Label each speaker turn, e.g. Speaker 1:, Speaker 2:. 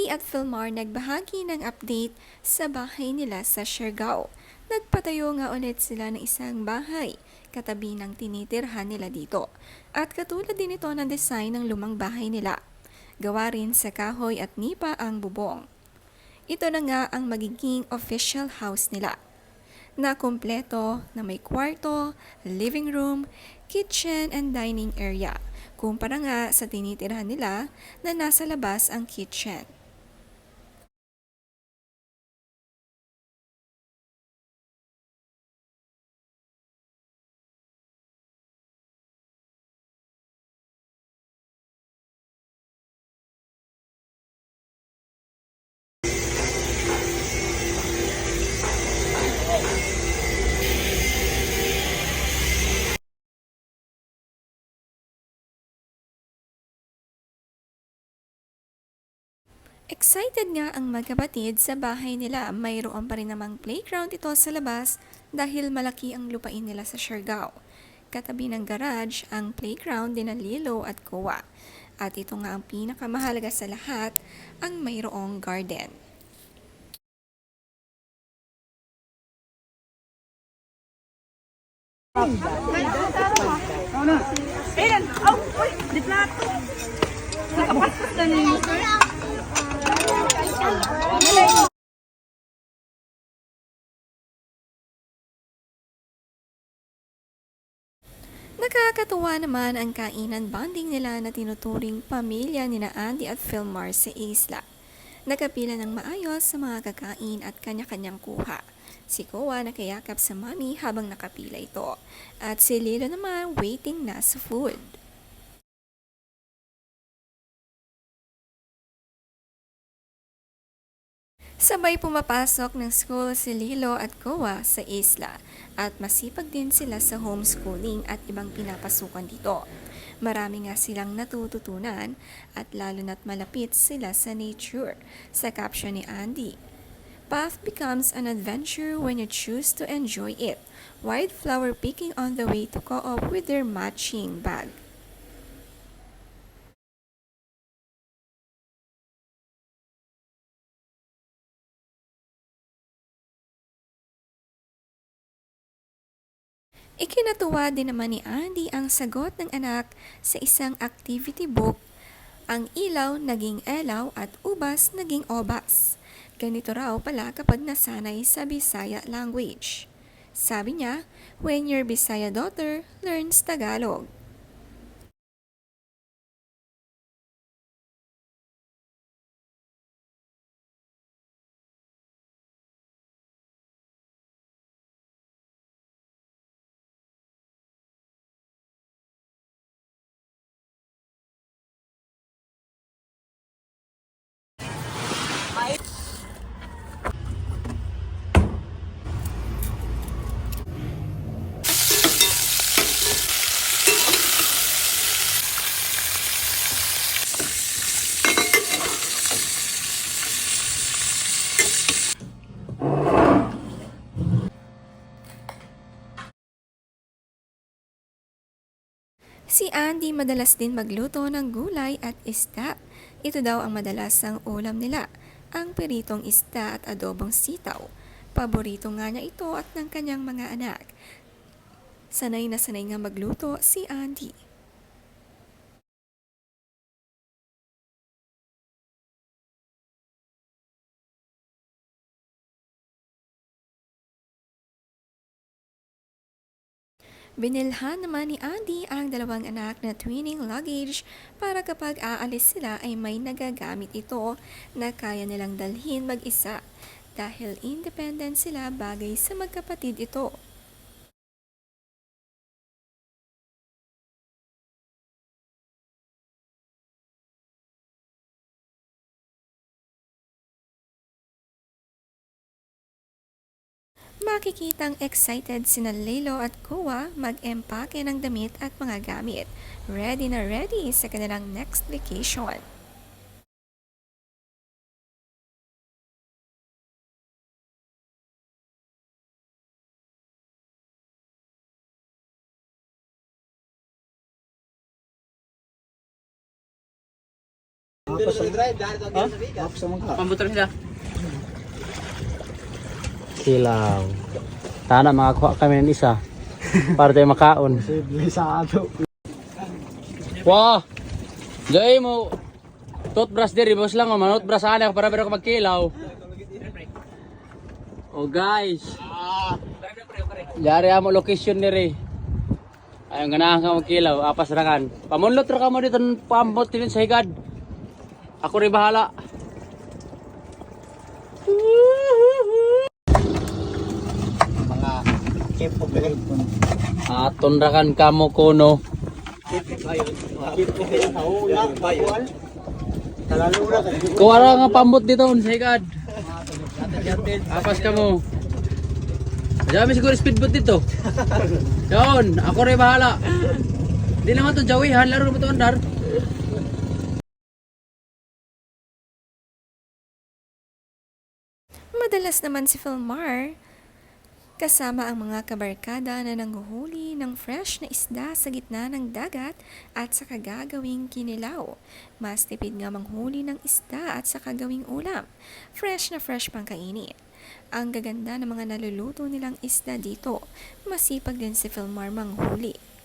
Speaker 1: Andy at Philmar nagbahagi ng update sa bahay nila sa Siargao. Nagpatayo nga ulit sila ng isang bahay katabi ng tinitirhan nila dito. At katulad din ito ng design ng lumang bahay nila. Gawa rin sa kahoy at nipa ang bubong. Ito na nga ang magiging official house nila na kumpleto na may kwarto, living room, kitchen and dining area. Kumpara nga sa tinitirhan nila na nasa labas ang kitchen. Excited nga ang magkapatid sa bahay nila. Mayroon pa rin namang playground ito sa labas dahil malaki ang lupain nila sa Siargao. Katabi ng garage ang playground din ng Lilo at Kowa. At ito nga ang pinakamahalaga sa lahat, ang mayroong garden. Nakakatuwa naman ang kainan bonding nila na tinuturing pamilya nina Andy at Philmar sa isla. Nakapila ng maayos sa mga kakain at kanya-kanyang kuha. Si Koa nakayakap sa mami habang nakapila ito. At si Lilo naman waiting na sa food. Sabay pumapasok ng school si Lilo at Koa sa isla at masipag din sila sa homeschooling at ibang pinapasukan dito. Marami nga silang natututunan at lalo na't malapit sila sa nature. Sa caption ni Andy, "Path becomes an adventure when you choose to enjoy it. Wildflower picking on the way to co-op with their matching bag." Ikinatuwa din naman ni Andy ang sagot ng anak sa isang activity book. Ang ilaw naging elaw at ubas naging obas. Ganito raw pala kapag nasanay sa Bisaya language. Sabi niya, when your Bisaya daughter learns Tagalog. Si Andy madalas din magluto ng gulay at isda. Ito daw ang madalas ang ulam nila, ang piritong isda at adobong sitaw. Paborito nga niya ito at ng kanyang mga anak. Sanay nga magluto si Andy. Binilhan naman ni Andy ang dalawang anak na twinning luggage para kapag aalis sila ay may nagagamit ito na kaya nilang dalhin mag-isa dahil independent sila bagay sa magkapatid ito. Makikitang excited sina Lelo at Koa mag-empake ng damit at mga gamit. Ready na ready sa kanilang next vacation.
Speaker 2: Pambutol sila.
Speaker 3: Silaw. Tana makakuha kami ng isa. Para tayo makaon. Wah! Jay mo. Toothbrush diri, boss lang. Manotbrush anak para pero magkilaw. Oh guys. Dari amo location diri. Ayun ganahan ka magkilaw. Apas rakan. Pamunlot ra ka mo dito. Pambot din sa higad. Ako rin bahala. Tunrakan kamo kuno. Kuwara nga pambot dito sa higad. Apas ka mo. Dami siguro speedboat dito. Yun, ako rin bahala. Di naman to jawihan, laro naman to andar.
Speaker 1: Madalas naman si Philmar kasama ang mga kabarkada na nanghuhuli ng fresh na isda sa gitna ng dagat at sa kagagawing kinilaw. Mas tipid nga manghuli ng isda at sa kagawing ulam. Fresh na fresh pang kainin. Ang gaganda ng mga naluluto nilang isda dito. Masipag din si Philmar manghuli.